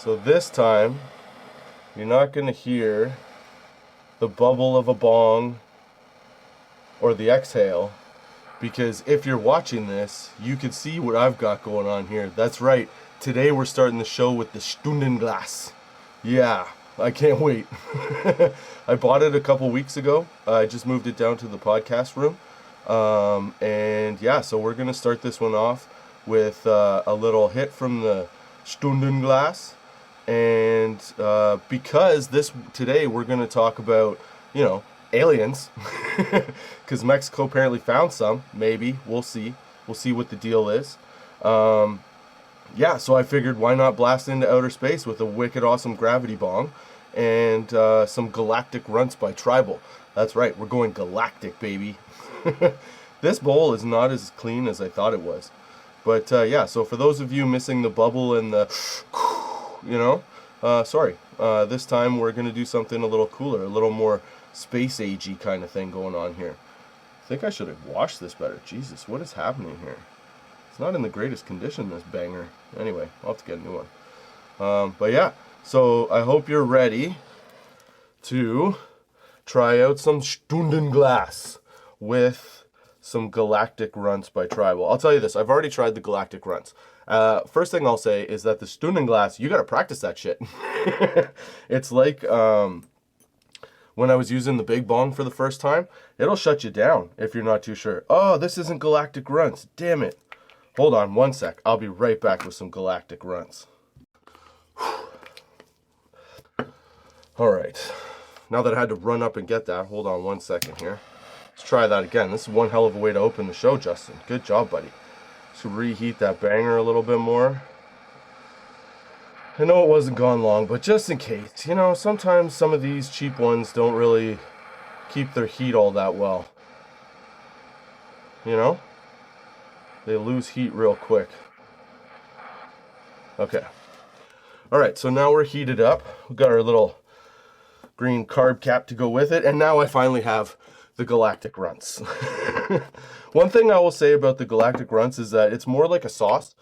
So this time, you're not going to hear the bubble of a bong or the exhale, because if you're watching this, you can see what I've got going on here. That's right. Today we're starting the show with the Stundenglas. Yeah, I can't wait. I bought it a couple weeks ago. I just moved it down to the podcast room. And yeah, so we're going to start this one off with a little hit from the Stundenglas. And because today we're going to talk about, aliens. Because Mexico apparently found some. Maybe. We'll see. We'll see what the deal is. Yeah, so I figured why not blast into outer space with a wicked awesome gravity bong and some galactic runts by Tribal. That's right, we're going galactic, baby. This bowl is not as clean as I thought it was. But yeah, so for those of you missing the bubble and the, sorry. This time we're going to do something a little cooler, a little more space agey kind of thing going on here. I think I should have washed this better. Jesus, what is happening here? It's not in the greatest condition, this banger. Anyway, I'll have to get a new one. But yeah, so I hope you're ready to try out some Stundenglas with some galactic runts by Tribal. I'll tell you this, I've already tried the galactic runts. First thing I'll say is that the Stundenglas, you gotta practice that shit. It's like when I was using the big bong for the first time, it'll shut you down if you're not too sure. Oh, this isn't galactic runts, damn it. Hold on one sec, I'll be right back with some galactic runts. Alright, now that I had to run up and get that, hold on one second here. Let's try that again. This is one hell of a way to open the show, Justin. Good job, buddy. Let's reheat that banger a little bit more. I know it wasn't gone long, but just in case, sometimes some of these cheap ones don't really keep their heat all that well. They lose heat real quick. Okay. Alright, so now we're heated up. We've got our little green carb cap to go with it, and now I finally have the galactic runts. One thing I will say about the galactic runts is that it's more like a sauce,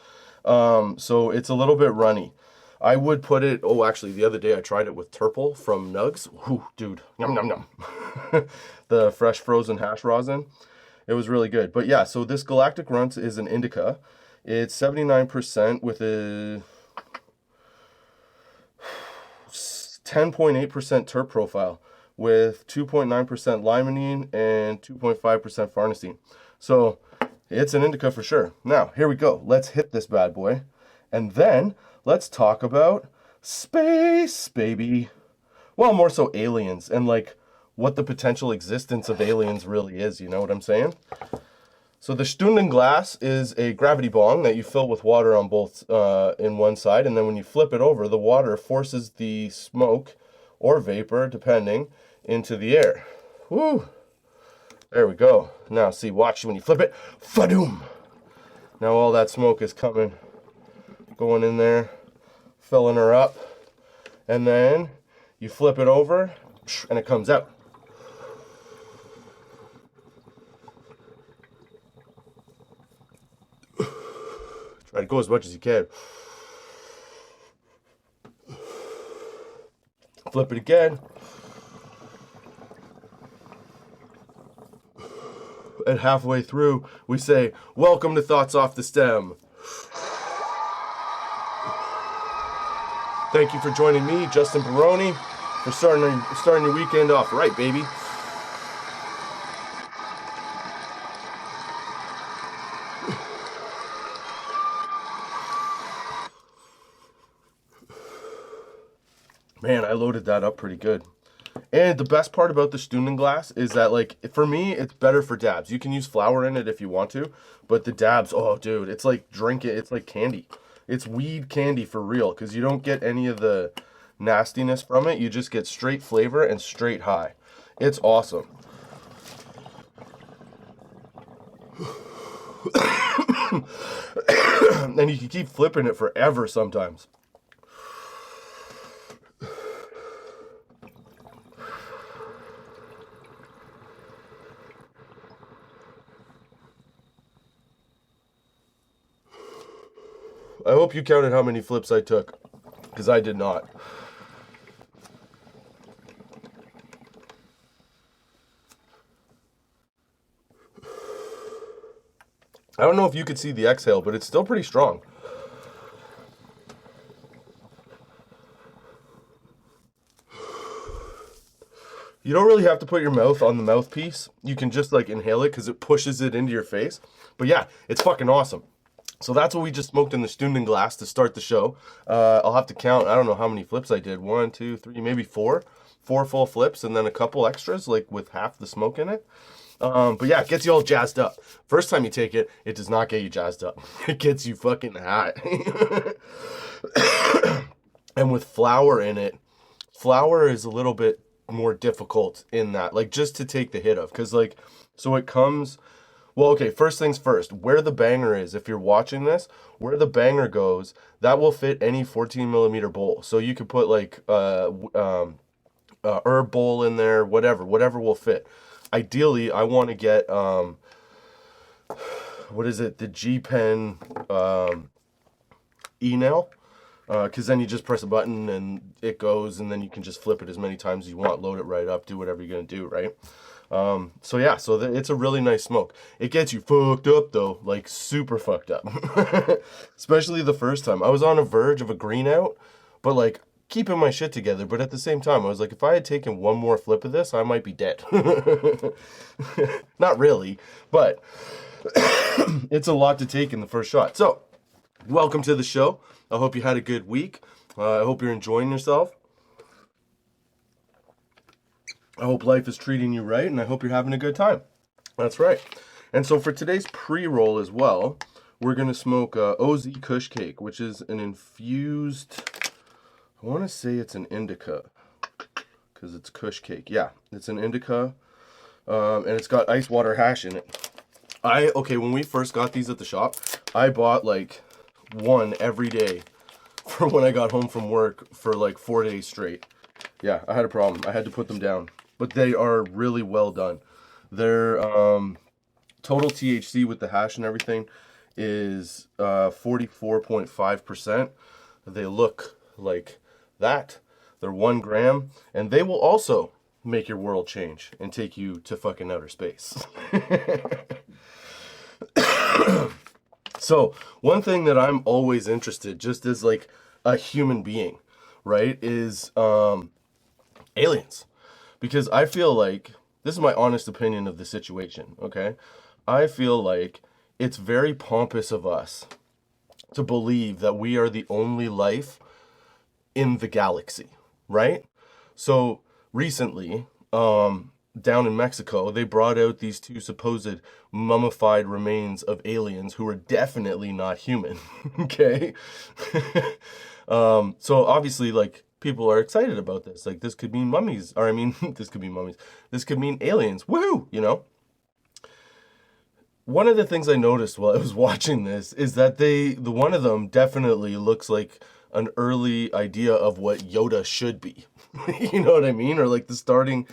so it's a little bit runny. I would put it, actually the other day I tried it with Turple from Nugs. Ooh, dude, yum yum yum. The fresh frozen hash rosin. It was really good. But yeah, so this galactic runts is an indica. It's 79% with a 10.8% terp profile with 2.9% limonene and 2.5% farnesene. So it's an indica for sure. Now, here we go. Let's hit this bad boy. And then let's talk about space, baby. Well, more so aliens and what the potential existence of aliens really is. You know what I'm saying? So the Stundenglas is a gravity bong that you fill with water on both in one side, and then when you flip it over, the water forces the smoke or vapor, depending, into the air. Woo! There we go. Now see, watch when you flip it. Fadoom! Now all that smoke is going in there, filling her up, and then you flip it over, and it comes out. Try to go as much as you can. Flip it again. And halfway through, we say, welcome to Thoughts Off the Stem. Thank you for joining me, Justin Barone, for starting your weekend off right, baby. Man, I loaded that up pretty good. And the best part about the Stundenglas is that, for me, it's better for dabs. You can use flour in it if you want to, but the dabs, oh, dude, it's like drinking, it's like candy. It's weed candy for real, because you don't get any of the nastiness from it. You just get straight flavor and straight high. It's awesome. And you can keep flipping it forever sometimes. I hope you counted how many flips I took. because I did not. I don't know if you could see the exhale, but it's still pretty strong. You don't really have to put your mouth on the mouthpiece. You can just like inhale it because it pushes it into your face. But yeah, it's fucking awesome. So that's what we just smoked in the Stunden glass to start the show. I'll have to count. I don't know how many flips I did. 1, 2, 3, maybe 4. 4 full flips and then a couple extras, like with half the smoke in it. But yeah, it gets you all jazzed up. First time you take it, it does not get you jazzed up. It gets you fucking hot. And with flour in it, flour is a little bit more difficult in that, like just to take the hit of. Because like, so it comes, well, okay, first things first, where the banger is, if you're watching this, where the banger goes, that will fit any 14 millimeter bowl. So you could put like herb bowl in there, whatever will fit. Ideally, I want to get, what is it, the G-Pen E-nail, because then you just press a button and it goes, and then you can just flip it as many times as you want, load it right up, do whatever you're going to do, right? So yeah, so it's a really nice smoke. It gets you fucked up though, like super fucked up. Especially the first time. I was on the verge of a green out, but like, keeping my shit together, but at the same time, I was like, if I had taken one more flip of this, I might be dead. Not really, but it's a lot to take in the first shot. So, welcome to the show. I hope you had a good week. I hope you're enjoying yourself. I hope life is treating you right, and I hope you're having a good time. That's right. And so for today's pre-roll as well, we're going to smoke OZ Kush Cake, which is an infused... I want to say it's an indica, because it's Kush Cake. Yeah, it's an indica, and it's got ice water hash in it. Okay, when we first got these at the shop, I bought like one every day for when I got home from work for like 4 days straight. Yeah, I had a problem. I had to put them down, but they are really well done. Their total THC with the hash and everything is 44.5%. They look like that. They're 1 gram, and they will also make your world change and take you to fucking outer space. So one thing that I'm always interested, just as like a human being, right, is aliens. Because I feel like, this is my honest opinion of the situation, okay? I feel like it's very pompous of us to believe that we are the only life in the galaxy, right? So recently, down in Mexico, they brought out these 2 supposed mummified remains of aliens who are definitely not human. Okay? So obviously, like, people are excited about this. Like, this could mean mummies, or I mean, this could be mummies. This could mean aliens. Woohoo! You know? One of the things I noticed while I was watching this is that the one of them definitely looks like an early idea of what Yoda should be. You know what I mean? Or like the starting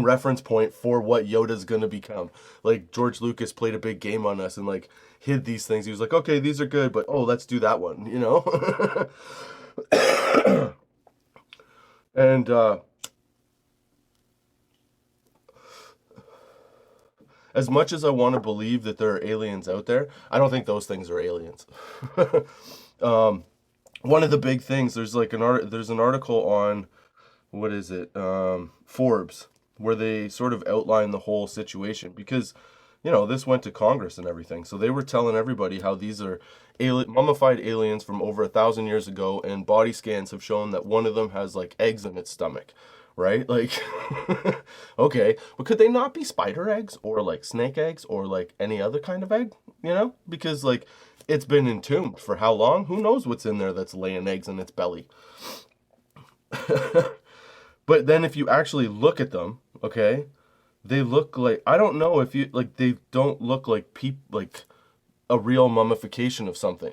reference point for what Yoda's gonna become. Like George Lucas played a big game on us and like hid these things. He was like, okay, these are good, but oh, let's do that one, you know? And as much as I want to believe that there are aliens out there, I don't think those things are aliens. One of the big things, there's like there's an article on, what is it, Forbes, where they sort of outline the whole situation, because, you know, this went to Congress and everything, so they were telling everybody how these are mummified aliens from over 1,000 years ago, and body scans have shown that one of them has like eggs in its stomach, right? Like, okay, but could they not be spider eggs or like snake eggs or like any other kind of egg, you know? Because like, it's been entombed for how long? Who knows what's in there that's laying eggs in its belly? But then if you actually look at them, okay, they look like, I don't know if you, like, they don't look like like a real mummification of something.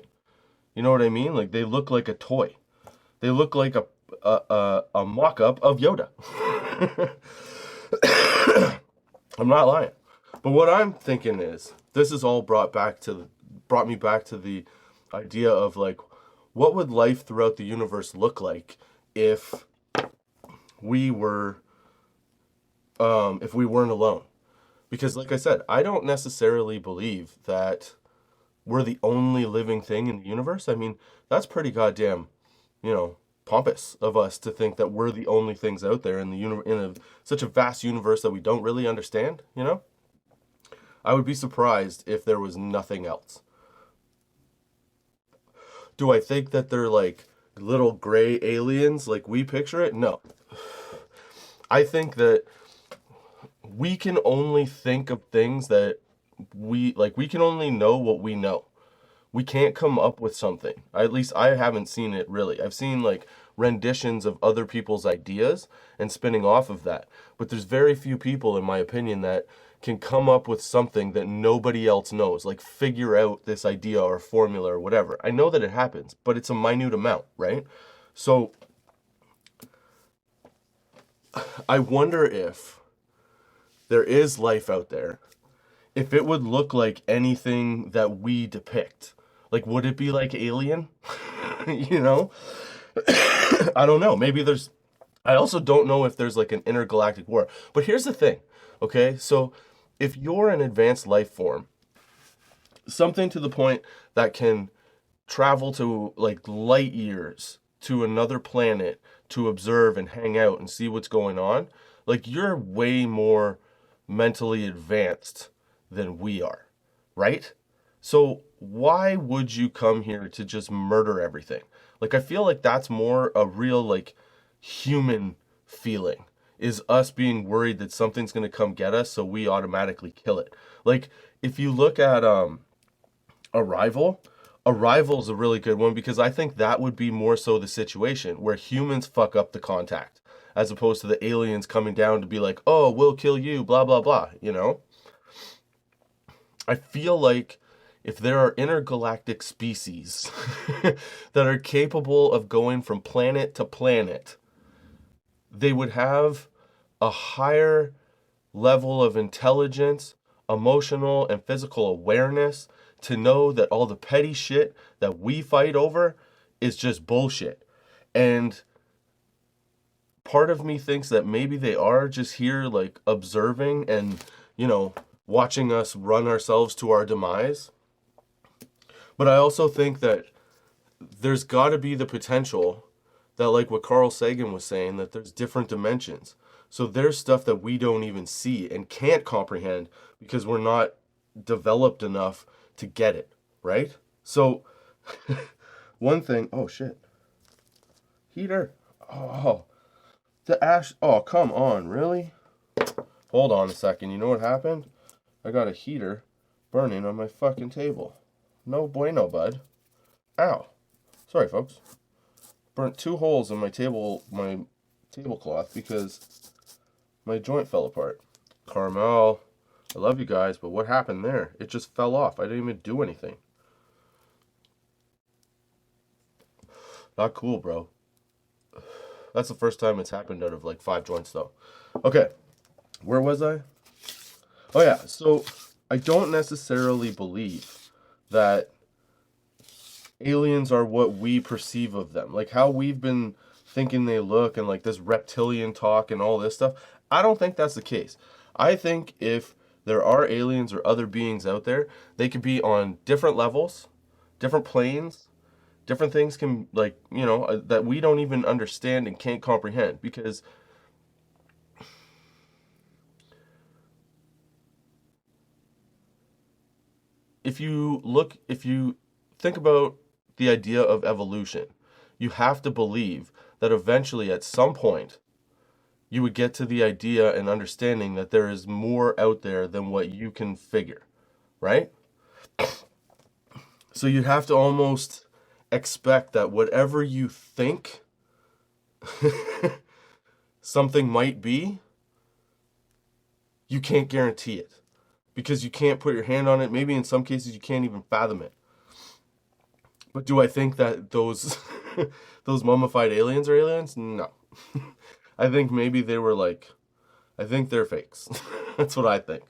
You know what I mean? Like, they look like a toy. They look like a mock-up of Yoda. I'm not lying. But what I'm thinking is, this is all brought me back to the idea of like, what would life throughout the universe look like if we were if we weren't alone? Because like I said, I don't necessarily believe that we're the only living thing in the universe. I mean, that's pretty goddamn, you know, pompous of us to think that we're the only things out there in the such a vast universe that we don't really understand, you know? I would be surprised if there was nothing else. Do I think that they're like little gray aliens like we picture it? No. I think that we can only think of things that we can only know what we know. We can't come up with something. At least I haven't seen it really. I've seen like renditions of other people's ideas and spinning off of that. But there's very few people, in my opinion, that can come up with something that nobody else knows, like figure out this idea or formula or whatever. I know that it happens, but it's a minute amount, right? So I wonder if there is life out there, if it would look like anything that we depict. Like, would it be like Alien? You know? I don't know. Maybe there's. I also don't know if there's like an intergalactic war. But here's the thing, okay? So, if you're an advanced life form, something to the point that can travel to like light years to another planet to observe and hang out and see what's going on, like you're way more mentally advanced than we are, right? So why would you come here to just murder everything? Like I feel like that's more a real like human feeling, is us being worried that something's going to come get us, so we automatically kill it. Like if you look at Arrival, Arrival's a really good one because I think that would be more so the situation where humans fuck up the contact as opposed to the aliens coming down to be like, "Oh, we'll kill you, blah blah blah," you know? I feel like if there are intergalactic species that are capable of going from planet to planet, they would have a higher level of intelligence, emotional and physical awareness to know that all the petty shit that we fight over is just bullshit. And part of me thinks that maybe they are just here like observing and, you know, watching us run ourselves to our demise. But I also think that there's got to be the potential that, like what Carl Sagan was saying, that there's different dimensions. So there's stuff that we don't even see and can't comprehend because we're not developed enough to get it, right? So one thing, oh shit. Heater. Oh, the ash. Oh, come on, really? Hold on a second. You know what happened? I got a heater burning on my fucking table. No bueno, bud. Ow. Sorry, folks. Burnt 2 holes in my tablecloth because my joint fell apart. Carmel, I love you guys, but what happened there? It just fell off. I didn't even do anything. Not cool, bro. That's the first time it's happened out of like 5 joints, though. Okay, where was I? Oh yeah, so I don't necessarily believe that aliens are what we perceive of them. Like how we've been thinking they look and like this reptilian talk and all this stuff. I don't think that's the case. I think if there are aliens or other beings out there, they could be on different levels, different planes, different things can like, you know, that we don't even understand and can't comprehend because if you think about the idea of evolution, you have to believe that eventually at some point you would get to the idea and understanding that there is more out there than what you can figure, right? So you have to almost expect that whatever you think something might be, you can't guarantee it because you can't put your hand on it. Maybe in some cases you can't even fathom it. But do I think that those those mummified aliens are aliens? No. I think maybe they were like, I think they're fakes. That's what I think.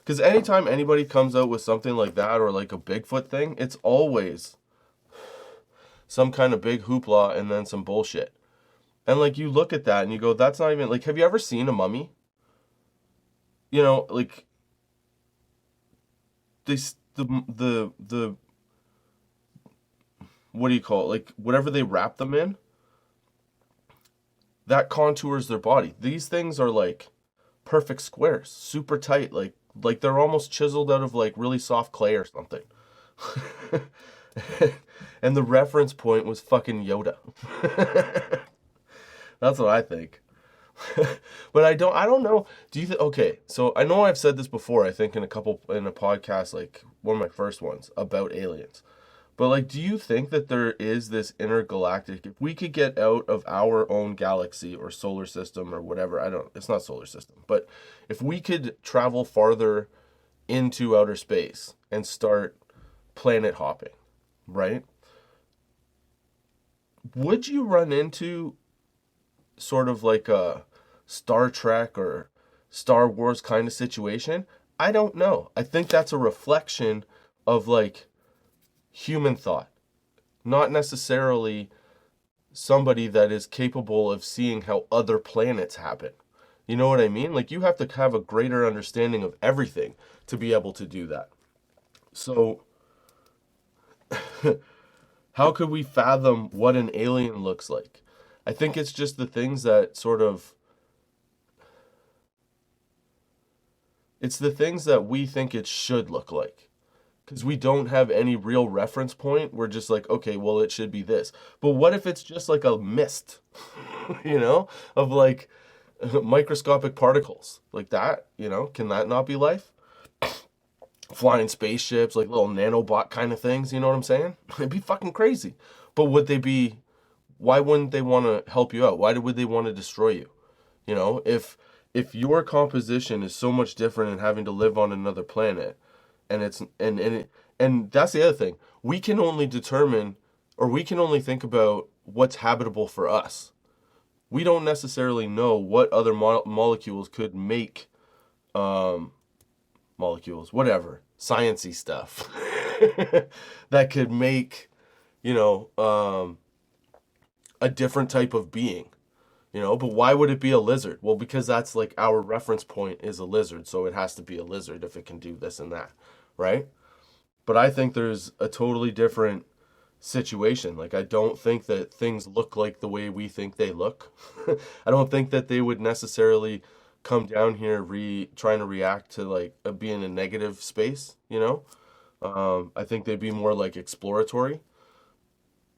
Because anytime anybody comes out with something like that or like a Bigfoot thing, it's always some kind of big hoopla and then some bullshit. And like you look at that and you go, that's not even like, have you ever seen a mummy? You know, like this the what do you call it? Like whatever they wrap them in, that contours their body. These things are like perfect squares, super tight, like they're almost chiseled out of like really soft clay or something. And the reference point was fucking Yoda. That's what I think. But I don't know. Do you think, okay, so I know I've said this before, I think in a podcast, like one of my first ones about aliens. But like, do you think that there is this intergalactic, if we could get out of our own galaxy or solar system or whatever, it's not solar system, but if we could travel farther into outer space and start planet hopping, right? Would you run into sort of like a Star Trek or Star Wars kind of situation? I don't know. I think that's a reflection of like human thought, not necessarily somebody that is capable of seeing how other planets happen. You know what I mean? Like you have to have a greater understanding of everything to be able to do that. So how could we fathom what an alien looks like? I think it's just the things that sort of, it's the things that we think it should look like. Because we don't have any real reference point. We're just like, okay, well, it should be this. But what if it's just like a mist, you know, of like microscopic particles like that, you know? Can that not be life? Flying spaceships, like little nanobot kind of things, you know what I'm saying? It'd be fucking crazy. But would they be, why wouldn't they want to help you out? Why would they want to destroy you? You know, if your composition is so much different and having to live on another planet, and it's and that's the other thing. We can only determine, or we can only think about what's habitable for us. We don't necessarily know what other molecules could make molecules, whatever, sciencey stuff that could make, you know, a different type of being. You know, but why would it be a lizard? Well, because that's like our reference point is a lizard, so it has to be a lizard if it can do this and that, right? But I think there's a totally different situation. Like, I don't think that things look like the way we think they look. I don't think that they would necessarily come down here trying to react to like be in a negative space, you know? I think they'd be more like exploratory.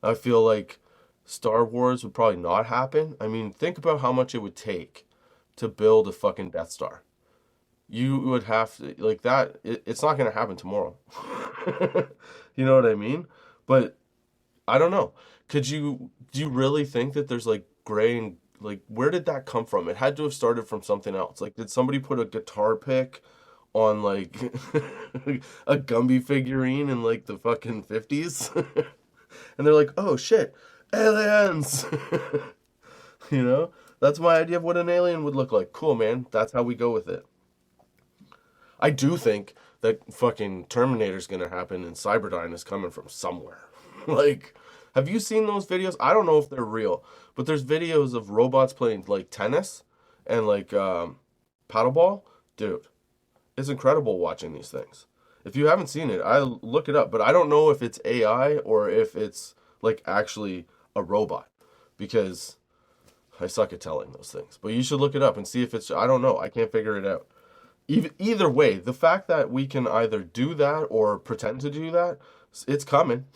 I feel like Star Wars would probably not happen. I mean, think about how much it would take to build a fucking Death Star. You would have to, like that, it's not going to happen tomorrow. You know what I mean? But I don't know. Do you really think that there's like gray and like, where did that come from? It had to have started from something else. Like, did somebody put a guitar pick on like a Gumby figurine in like the fucking 50s? And they're like, oh shit, aliens! You know? That's my idea of what an alien would look like. Cool, man. That's how we go with it. I do think that fucking Terminator's gonna happen and Cyberdyne is coming from somewhere. Like, have you seen those videos? I don't know if they're real, but there's videos of robots playing like tennis and like paddleball. Dude, it's incredible watching these things. If you haven't seen it, I look it up, but I don't know if it's AI or if it's like actually a robot, because I suck at telling those things. But you should look it up and see if it's, I don't know, I can't figure it out. Either way, the fact that we can either do that or pretend to do that, it's coming.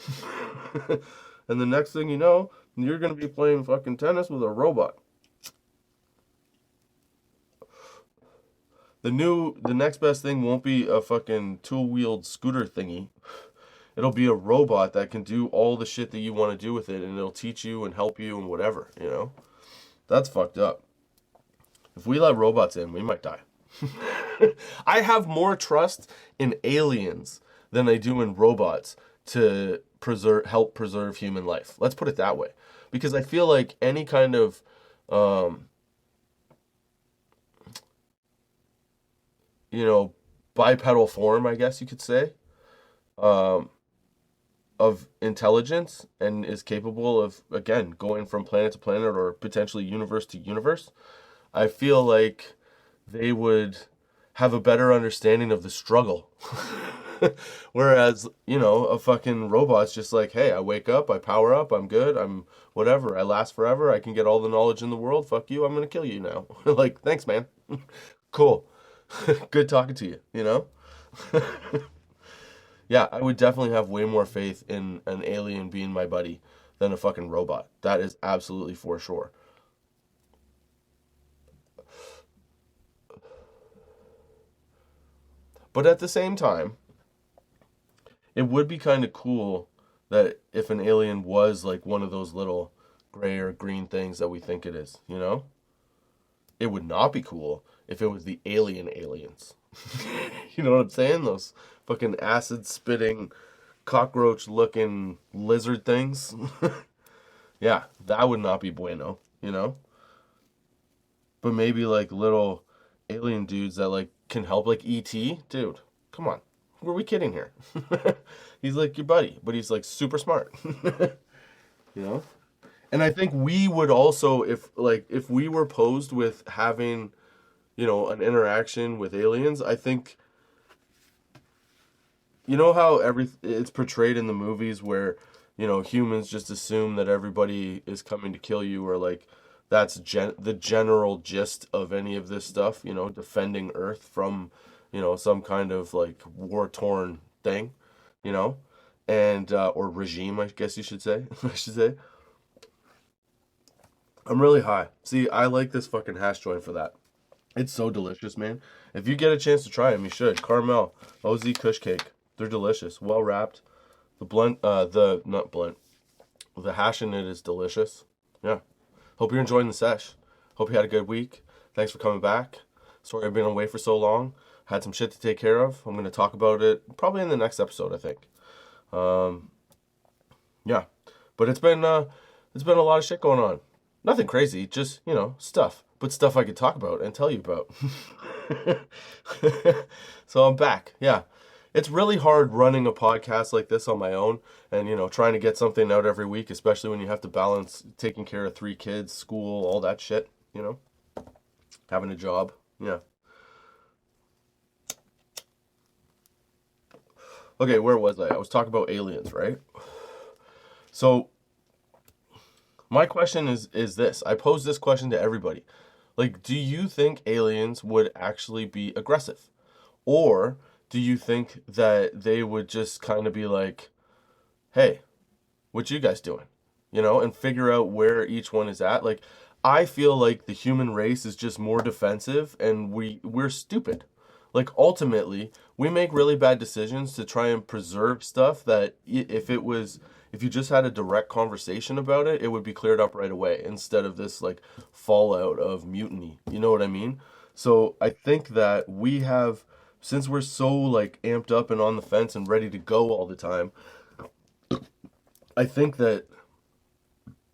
And the next thing you know, you're going to be playing fucking tennis with a robot. The next best thing won't be a fucking two-wheeled scooter thingy. It'll be a robot that can do all the shit that you want to do with it, and it'll teach you and help you and whatever, you know? That's fucked up. If we let robots in, we might die. I have more trust in aliens than I do in robots to help preserve human life. Let's put it that way. Because I feel like any kind of you know, bipedal form, I guess you could say, um, of intelligence and is capable of, again, going from planet to planet or potentially universe to universe, I feel like they would have a better understanding of the struggle. Whereas, a fucking robot's just like, hey, I wake up, I power up, I'm good, I'm whatever, I last forever, I can get all the knowledge in the world, fuck you, I'm gonna kill you now. Like, thanks, man. Cool. Good talking to you. Yeah, I would definitely have way more faith in an alien being my buddy than a fucking robot. That is absolutely for sure. But at the same time, it would be kind of cool that if an alien was like one of those little gray or green things that we think it is, It would not be cool if it was the alien aliens. You know what I'm saying? Those fucking acid spitting, cockroach looking lizard things. Yeah, that would not be bueno. But maybe like little alien dudes that like can help, like E.T. Dude, come on. Who are we kidding here? He's like your buddy, but he's like super smart. You know? And I think we would also, if we were posed with having, an interaction with aliens, I think, how it's portrayed in the movies where, humans just assume that everybody is coming to kill you, or like that's the general gist of any of this stuff, defending Earth from, some kind of like war-torn thing, you know, and or regime, I guess you should say. I should say. I'm really high. See, I like this fucking hash joint for that. It's so delicious, man. If you get a chance to try them, you should. Caramel, OZ Kush Cake. They're delicious. Well wrapped. The blunt, not blunt. The hash in it is delicious. Yeah. Hope you're enjoying the sesh. Hope you had a good week. Thanks for coming back. Sorry I've been away for so long. Had some shit to take care of. I'm going to talk about it probably in the next episode, I think. Yeah. But it's been a lot of shit going on. Nothing crazy, just, stuff. But stuff I could talk about and tell you about. So I'm back. Yeah. It's really hard running a podcast like this on my own and, trying to get something out every week, especially when you have to balance taking care of 3 kids, school, all that shit, having a job. Yeah. Okay, where was I? I was talking about aliens, right? So my question is this. I pose this question to everybody. Like, do you think aliens would actually be aggressive? Or do you think that they would just kind of be like, hey, what you guys doing? And figure out where each one is at? Like, I feel like the human race is just more defensive and we're stupid. Like, ultimately, we make really bad decisions to try and preserve stuff that if you just had a direct conversation about it, it would be cleared up right away instead of this like fallout of mutiny. You know what I mean? So I think that we have, since we're so like amped up and on the fence and ready to go all the time, I think that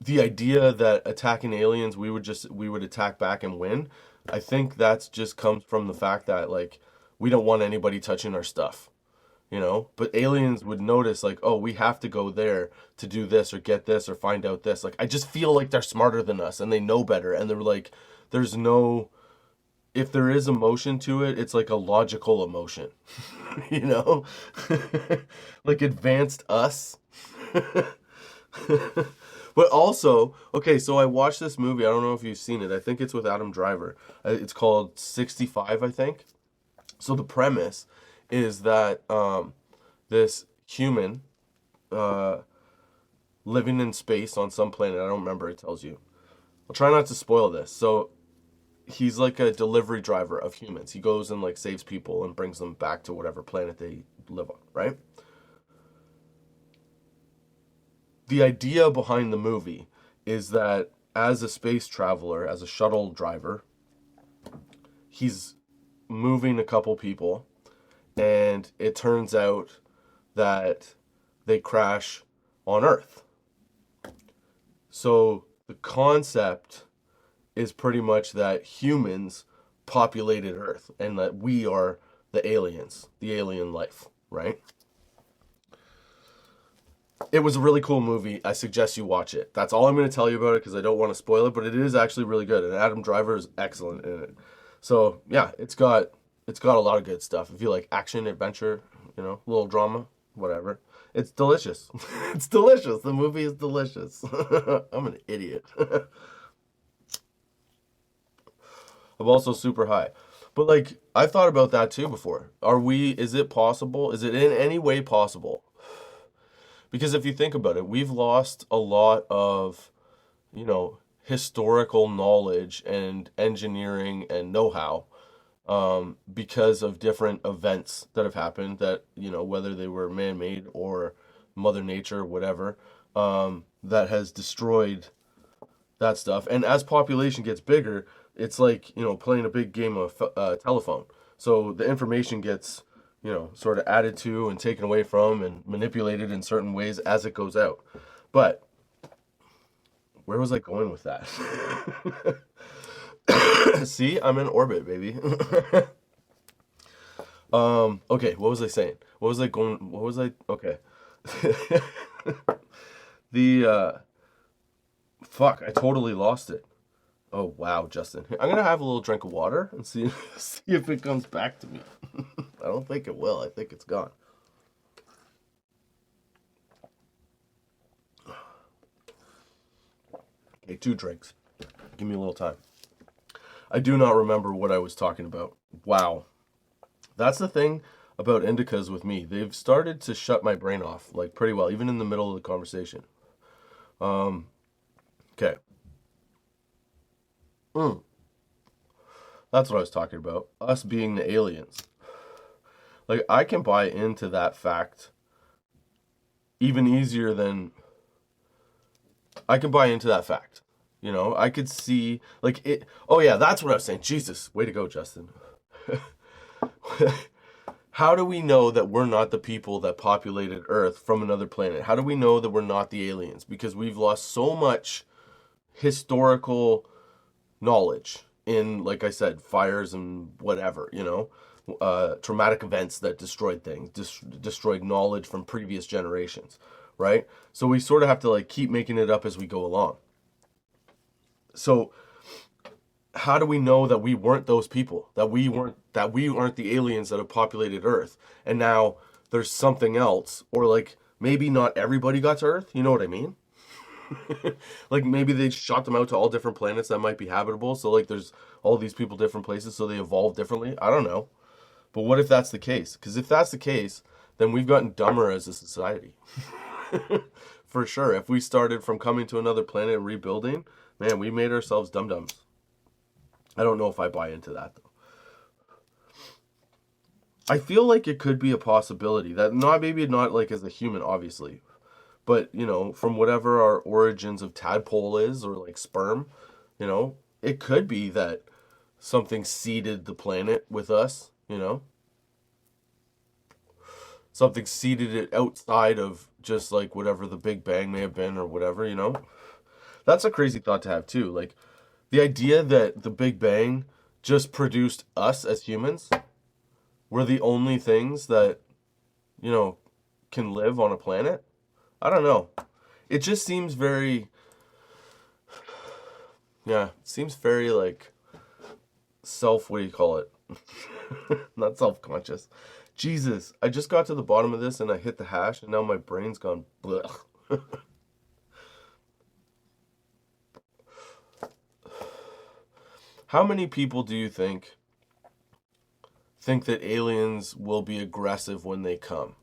the idea that attacking aliens, we would attack back and win. I think that's just comes from the fact that like we don't want anybody touching our stuff. But aliens would notice like, oh, we have to go there to do this or get this or find out this. Like, I just feel like they're smarter than us and they know better. And they're like, if there is emotion to it, it's like a logical emotion, like advanced us. But also, okay, so I watched this movie. I don't know if you've seen it. I think it's with Adam Driver. It's called 65, I think. So the premise is that this human living in space on some planet, I don't remember, it tells you. I'll try not to spoil this. So he's like a delivery driver of humans. He goes and like saves people and brings them back to whatever planet they live on, right? The idea behind the movie is that as a space traveler, as a shuttle driver, he's moving a couple people, and it turns out that they crash on Earth. So the concept is pretty much that humans populated Earth and that we are the aliens, the alien life, right? It was a really cool movie. I suggest you watch it. That's all I'm going to tell you about it because I don't want to spoil it, but it is actually really good, and Adam Driver is excellent in it. So yeah, it's got a lot of good stuff. If you like action, adventure, a little drama, whatever, it's delicious. It's delicious. The movie is delicious. I'm an idiot. I'm also super high. But like I thought about that too before. Is it possible? Is it in any way possible? Because if you think about it, we've lost a lot of, historical knowledge and engineering and know-how, because of different events that have happened that, whether they were man-made or Mother Nature, whatever, that has destroyed that stuff. And as population gets bigger, it's like, playing a big game of telephone. So the information gets, sort of added to and taken away from and manipulated in certain ways as it goes out. But where was I going with that? See, I'm in orbit, baby. Okay, what was I saying? Okay. The, fuck, I totally lost it. Oh, wow, Justin. I'm going to have a little drink of water and see if it comes back to me. I don't think it will. I think it's gone. Okay, 2 drinks. Give me a little time. I do not remember what I was talking about. Wow. That's the thing about indicas with me. They've started to shut my brain off, like, pretty well, even in the middle of the conversation. Okay. That's what I was talking about. Us being the aliens. Like, I can buy into that fact even easier than... I can buy into that fact. I could see, like, it... Oh, yeah, that's what I was saying. Jesus, way to go, Justin. How do we know that we're not the people that populated Earth from another planet? How do we know that we're not the aliens? Because we've lost so much historical knowledge in, like I said, fires and whatever, traumatic events that destroyed things, destroyed knowledge from previous generations, right? So we sort of have to like keep making it up as we go along. So how do we know that we weren't those people, that we aren't the aliens that have populated Earth, and now there's something else, or like maybe not everybody got to Earth, you know what I mean? Like maybe they shot them out to all different planets that might be habitable, so like there's all these people different places, so they evolved differently. I don't know. But what if that's the case? Because if that's the case, then we've gotten dumber as a society. For sure. If we started from coming to another planet and rebuilding, man, we made ourselves dum-dums. I don't know if I buy into that, though. I feel like it could be a possibility that maybe not like as a human, obviously, but, from whatever our origins of tadpole is, or like sperm, it could be that something seeded the planet with us, Something seeded it outside of just like whatever the Big Bang may have been or whatever, That's a crazy thought to have too. Like the idea that the Big Bang just produced us as humans. We're the only things that, can live on a planet. I don't know. It just seems very, it seems very like what do you call it? Not self-conscious. Jesus, I just got to the bottom of this and I hit the hash and now my brain's gone blech. How many people do you think that aliens will be aggressive when they come?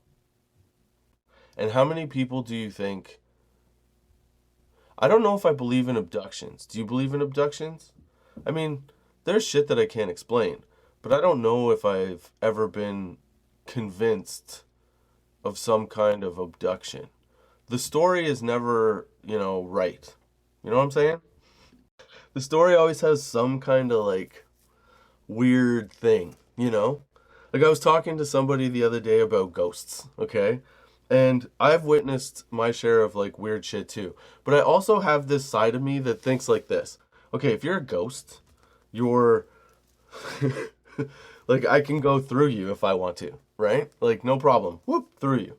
And how many people do you think... I don't know if I believe in abductions. Do you believe in abductions? I mean, there's shit that I can't explain. But I don't know if I've ever been convinced of some kind of abduction. The story is never, right. You know what I'm saying? The story always has some kind of, like, weird thing, Like, I was talking to somebody the other day about ghosts, okay? And I've witnessed my share of, like, weird shit, too. But I also have this side of me that thinks like this. Okay, if you're a ghost, you're... Like, I can go through you if I want to, right? Like, no problem. Whoop, through you.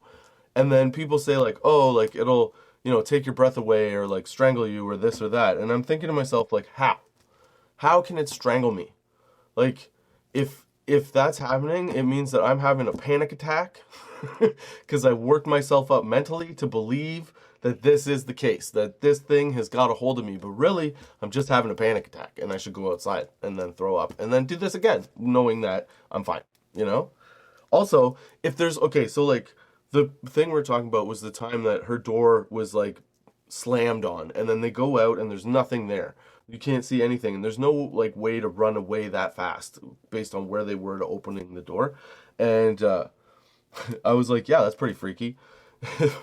And then people say, like, oh, like, it'll, take your breath away or, like, strangle you or this or that. And I'm thinking to myself, like, how? How can it strangle me? Like, if that's happening, it means that I'm having a panic attack because I worked myself up mentally to believe that this is the case, that this thing has got a hold of me. But really, I'm just having a panic attack and I should go outside and then throw up and then do this again, knowing that I'm fine, Also, if there's, okay, so like the thing we're talking about was the time that her door was like slammed on and then they go out and there's nothing there. You can't see anything and there's no like way to run away that fast based on where they were to opening the door. And I was like, yeah, that's pretty freaky.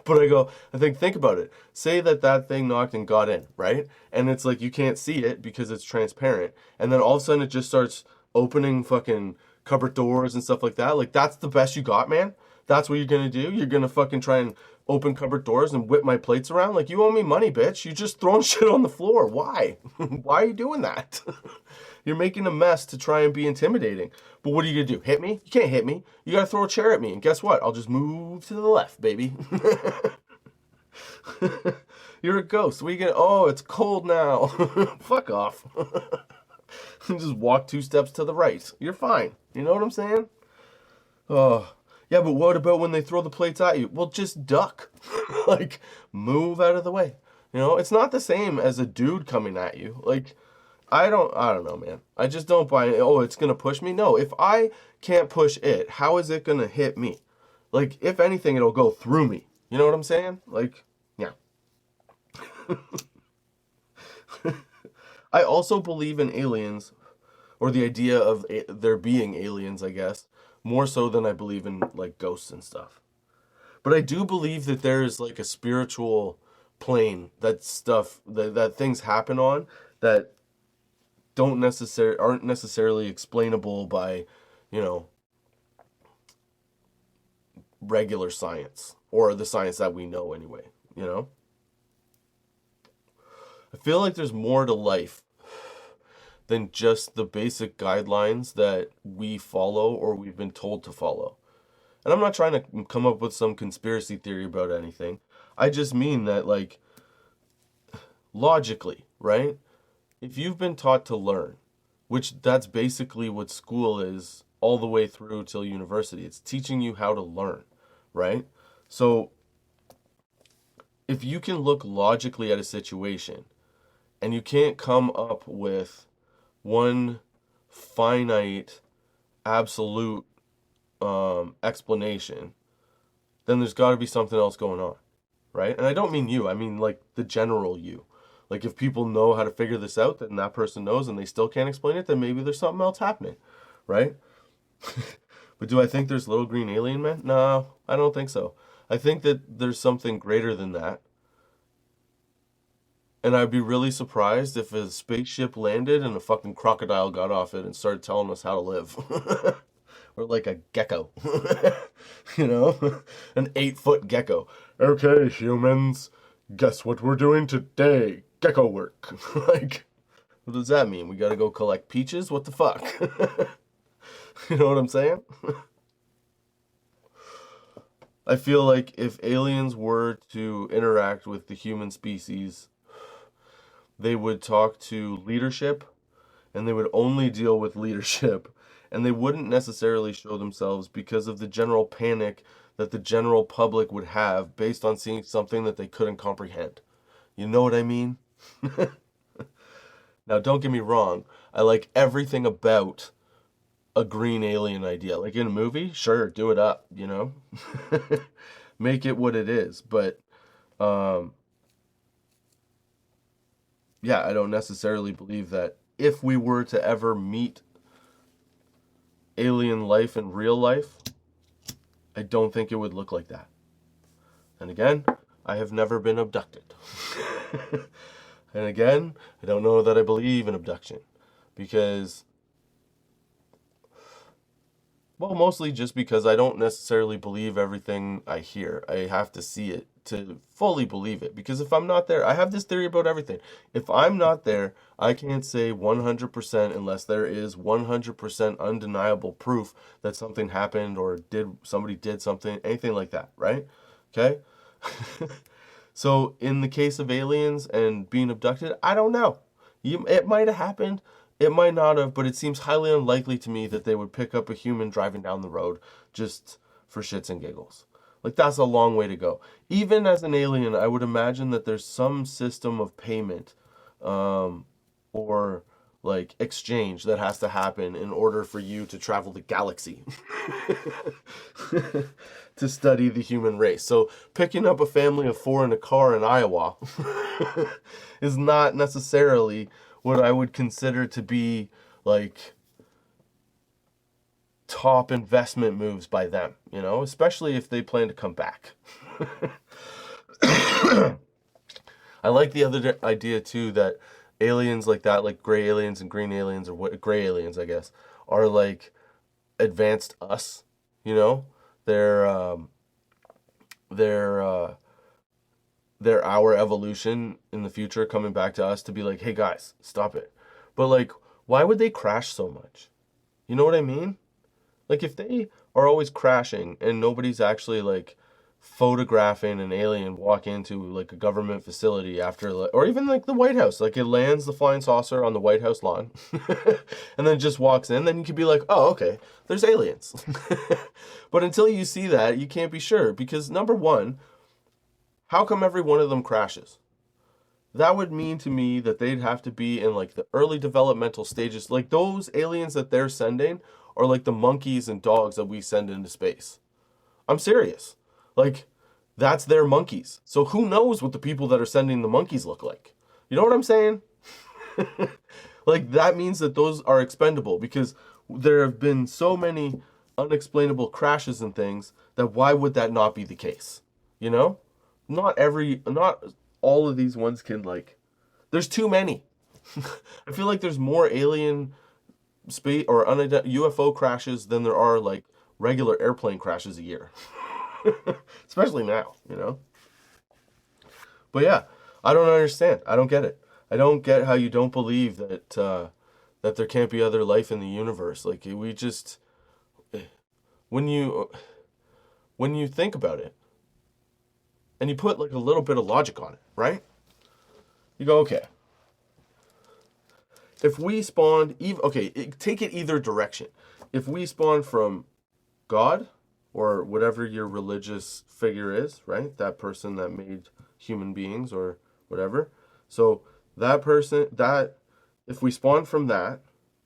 But I think about it. Say that thing knocked and got in, right? And it's like you can't see it because it's transparent. And then all of a sudden it just starts opening fucking cupboard doors and stuff like that. Like, that's the best you got, man? That's what you're gonna do? You're gonna fucking try and open cupboard doors and whip my plates around? Like, you owe me money, bitch. You just throwing shit on the floor. Why? Why are you doing that? You're making a mess to try and be intimidating. But what are you gonna do? Hit me? You can't hit me. You gotta throw a chair at me. And guess what? I'll just move to the left, baby. You're a ghost. What are you gonna... Oh, it's cold now. Fuck off. Just walk 2 steps to the right. You're fine. You know what I'm saying? Oh, yeah, but what about when they throw the plates at you? Well, just duck. Like, move out of the way. It's not the same as a dude coming at you. Like, I don't know, man. I just don't buy it. Oh, it's going to push me? No, if I can't push it, how is it going to hit me? Like, if anything, it'll go through me. You know what I'm saying? Like, yeah. I also believe in aliens, or the idea of there being aliens, I guess, more so than I believe in, like, ghosts and stuff. But I do believe that there is, like, a spiritual plane that things happen on that aren't necessarily explainable by, regular science, or the science that we know anyway, I feel like there's more to life than just the basic guidelines that we follow or we've been told to follow. And I'm not trying to come up with some conspiracy theory about anything. I just mean that, like, logically, right? If you've been taught to learn, which that's basically what school is all the way through till university, it's teaching you how to learn, right? So if you can look logically at a situation and you can't come up with one finite, absolute explanation, then there's got to be something else going on, right? And I don't mean you, I mean like the general you. Like, if people know how to figure this out, then that person knows and they still can't explain it, then maybe there's something else happening, right? But do I think there's little green alien men? No, I don't think so. I think that there's something greater than that. And I'd be really surprised if a spaceship landed and a fucking crocodile got off it and started telling us how to live. Or like a gecko. An 8-foot gecko. Okay, humans, guess what we're doing today? Gecko work. Like, what does that mean? We gotta go collect peaches? What the fuck? You know what I'm saying? I feel like if aliens were to interact with the human species, they would talk to leadership, and they would only deal with leadership, and they wouldn't necessarily show themselves because of the general panic that the general public would have based on seeing something that they couldn't comprehend. You know what I mean? Now, don't get me wrong. I like everything about a green alien idea. Like, in a movie, sure, do it up, Make it what it is. But, yeah, I don't necessarily believe that if we were to ever meet alien life in real life, I don't think it would look like that. And again, I have never been abducted. And again, I don't know that I believe in abduction. Because, well, mostly just because I don't necessarily believe everything I hear. I have to see it to fully believe it, because if I'm not there, I have this theory about everything. If I'm not there, I can't say 100% unless there is 100% undeniable proof that something happened or somebody did something, anything like that, right? Okay? So in the case of aliens and being abducted, I don't know. It might have happened, it might not have, but it seems highly unlikely to me that they would pick up a human driving down the road just for shits and giggles. Like, that's a long way to go. Even as an alien, I would imagine that there's some system of payment, or like exchange that has to happen in order for you to travel the galaxy to study the human race. So picking up a family of 4 in a car in Iowa is not necessarily what I would consider to be like top investment moves by them, especially if they plan to come back. I like the other idea too, that aliens like that, like gray aliens and green aliens, or what, gray aliens, I guess, are like advanced us, they're our evolution in the future coming back to us to be like, hey guys, stop it. But like, why would they crash so much? You know what I mean? Like, if they are always crashing and nobody's actually like photographing an alien walk into like a government facility after, or even like the White House, like it lands the flying saucer on the White House lawn and then just walks in, then you could be like, oh, okay, there's aliens. But until you see that, you can't be sure, because number one, how come every one of them crashes? That would mean to me that they'd have to be in like the early developmental stages. Like, those aliens that they're sending are like the monkeys and dogs that we send into space. I'm serious. Like, that's their monkeys. So who knows what the people that are sending the monkeys look like? You know what I'm saying? Like, that means that those are expendable, because there have been so many unexplainable crashes and things that why would that not be the case? Not all of these ones can, like, there's too many. I feel like there's more alien space or UFO crashes than there are like regular airplane crashes a year. Especially now, But yeah, I don't understand. I don't get it. I don't get how you don't believe that that there can't be other life in the universe. Like, we just, when you think about it and you put like a little bit of logic on it, right? You go, okay, if we spawned, take it either direction. If we spawned from God, or whatever your religious figure is, right? That person that made human beings or whatever. So that person, if we spawn from that,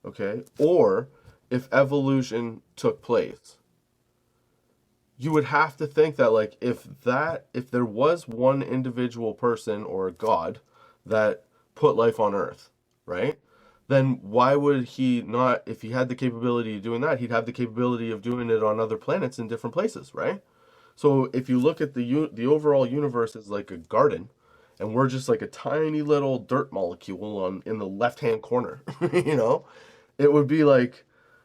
okay, or if evolution took place, you would have to think that, like, if there was one individual person or a God that put life on Earth, right? Then why would he not, if he had the capability of doing that, he'd have the capability of doing it on other planets in different places, right? So if you look at the overall universe as like a garden, and we're just like a tiny little dirt molecule in the left-hand corner, it would be like,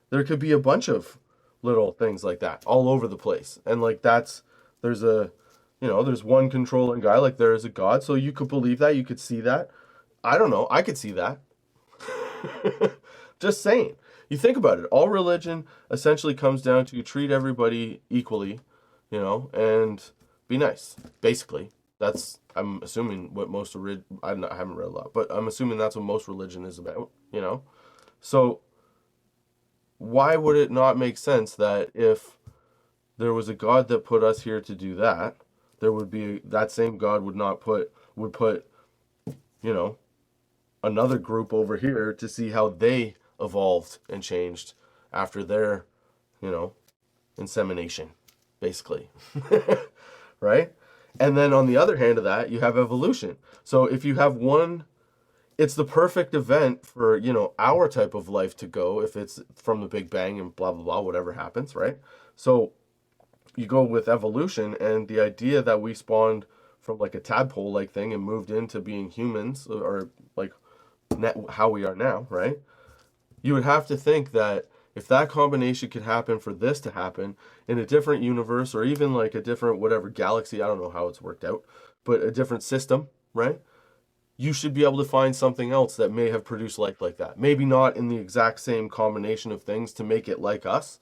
there could be a bunch of little things like that all over the place. And like, there's one controlling guy, like there is a God, so you could believe that, you could see that. I don't know, I could see that. Just saying. You think about it. All religion essentially comes down to treat everybody equally, and be nice. Basically, that's, I'm assuming, what most I haven't read a lot, but I'm assuming that's what most religion is about. So why would it not make sense that if there was a God that put us here to do that, there would be that same God would put another group over here to see how they evolved and changed after their, insemination, basically. Right? And then on the other hand of that, you have evolution. So if you have one, it's the perfect event for, our type of life to go, if it's from the Big Bang and blah, blah, blah, whatever happens, right? So you go with evolution, and the idea that we spawned from like a tadpole-like thing and moved into being humans, or like how we are now, right? You would have to think that if that combination could happen for this to happen in a different universe or even like a different whatever galaxy, I don't know how it's worked out, but a different system, right? You should be able to find something else that may have produced life like that. Maybe not in the exact same combination of things to make it like us,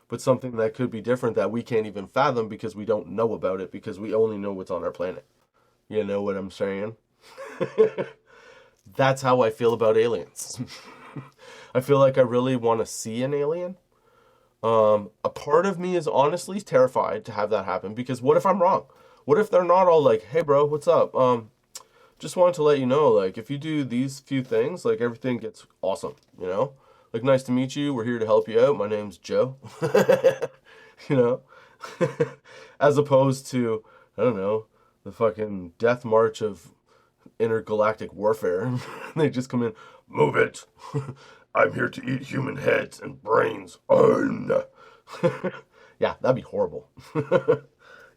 but something that could be different that we can't even fathom because we don't know about it because we only know what's on our planet. You know what I'm saying? That's how I feel about aliens. I feel like I really want to see an alien. A part of me is honestly terrified to have that happen because what if I'm wrong? What if they're not all like, hey bro, what's up? Just wanted to let you know, like, if you do these few things, like, everything gets awesome, you know? Like, nice to meet you. We're here to help you out. My name's Joe. You know? As opposed to, I don't know, the fucking death march of intergalactic warfare. They just come in, move it. I'm here to eat human heads and brains. Yeah, that'd be horrible.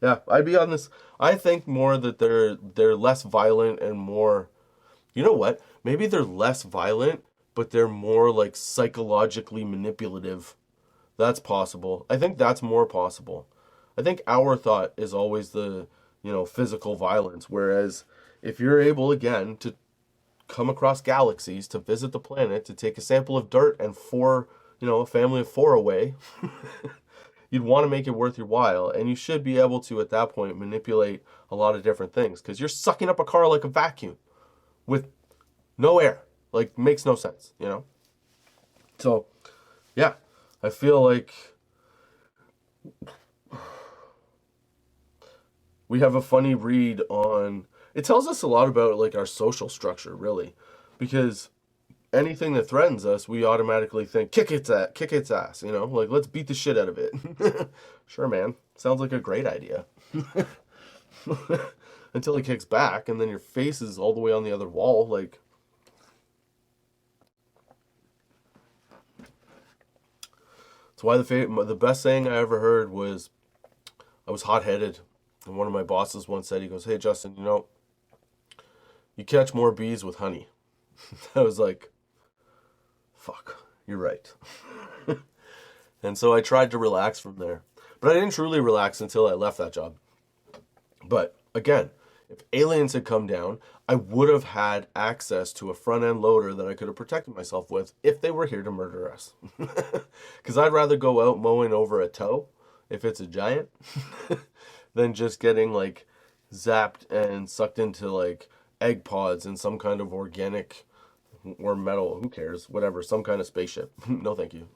Yeah, I'd be on this. I think more that they're less violent and more, you know what? Maybe they're less violent, but they're more like psychologically manipulative. That's possible. I think that's more possible. I think our thought is always the, physical violence. Whereas if you're able again to come across galaxies, to visit the planet, to take a sample of dirt and a family of 4 away, you'd want to make it worth your while, and you should be able to, at that point, manipulate a lot of different things, because you're sucking up a car like a vacuum with no air. Like, makes no sense, So, yeah, I feel like we have a funny read on, it tells us a lot about, like, our social structure, really, because anything that threatens us, we automatically think, kick its ass, like, let's beat the shit out of it. Sure, man. Sounds like a great idea. Until it kicks back, and then your face is all the way on the other wall, like. That's why the best saying I ever heard was, I was hot-headed, and one of my bosses once said, he goes, hey, Justin, you catch more bees with honey. I was like, fuck, you're right. And so I tried to relax from there. But I didn't truly relax until I left that job. But again, if aliens had come down, I would have had access to a front-end loader that I could have protected myself with if they were here to murder us. Because I'd rather go out mowing over a toe, if it's a giant, than just getting, like, zapped and sucked into, like, egg pods in some kind of organic or metal, who cares, whatever, some kind of spaceship. No thank you.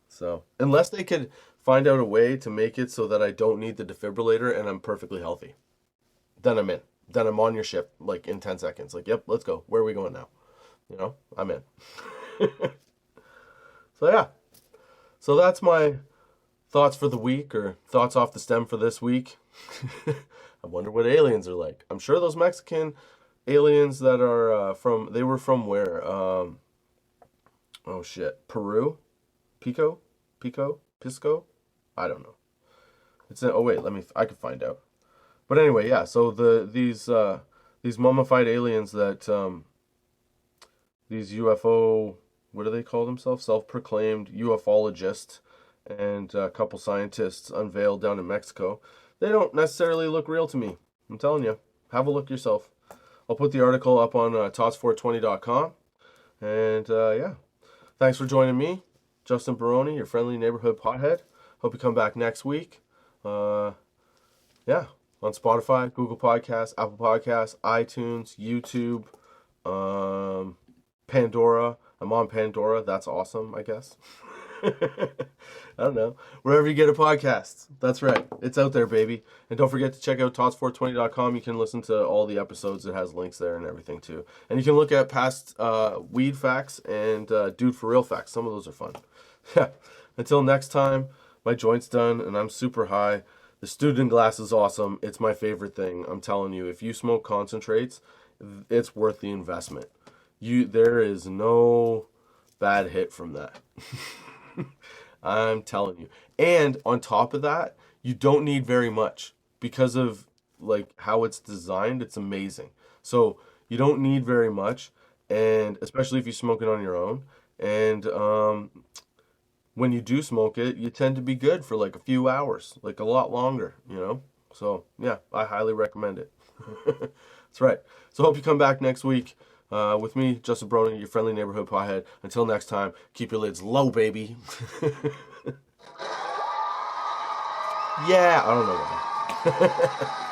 So, unless they could find out a way to make it so that I don't need the defibrillator and I'm perfectly healthy, then I'm in. Then I'm on your ship, like, in 10 seconds. Like, yep, let's go. Where are we going now? I'm in. So, yeah. So that's my thoughts for the week, or thoughts off the stem for this week. I wonder what aliens are like. I'm sure those Mexican aliens that are they were from where? Oh shit, Peru? Pisco? I don't know. I can find out. But anyway, yeah, so these mummified aliens that these UFO, what do they call themselves? Self-proclaimed ufologists and a couple scientists unveiled down in Mexico. They don't necessarily look real to me. I'm telling you. Have a look yourself. I'll put the article up on tots420.com. And yeah, thanks for joining me, Justin Barone, your friendly neighborhood pothead. Hope you come back next week. Yeah, on Spotify, Google Podcasts, Apple Podcasts, iTunes, YouTube, Pandora. I'm on Pandora. That's awesome, I guess. I don't know. Wherever you get a podcast. That's right. It's out there, baby. And don't forget to check out tots420.com. You can listen to all the episodes. It has links there and everything, too. And you can look at past weed facts and dude for real facts. Some of those are fun. Yeah. Until next time, my joint's done and I'm super high. The student glass is awesome. It's my favorite thing. I'm telling you, if you smoke concentrates, it's worth the investment. There is no bad hit from that. I'm telling you. And on top of that, you don't need very much because of, like, how it's designed. It's amazing. So you don't need very much, and especially if you smoke it on your own. And when you do smoke it, you tend to be good for like a few hours, like a lot longer, you know? So, yeah, I highly recommend it. That's right. So, hope you come back next week with me, Justin Barone, your friendly neighborhood pothead. Until next time, keep your lids low, baby. Yeah, I don't know why.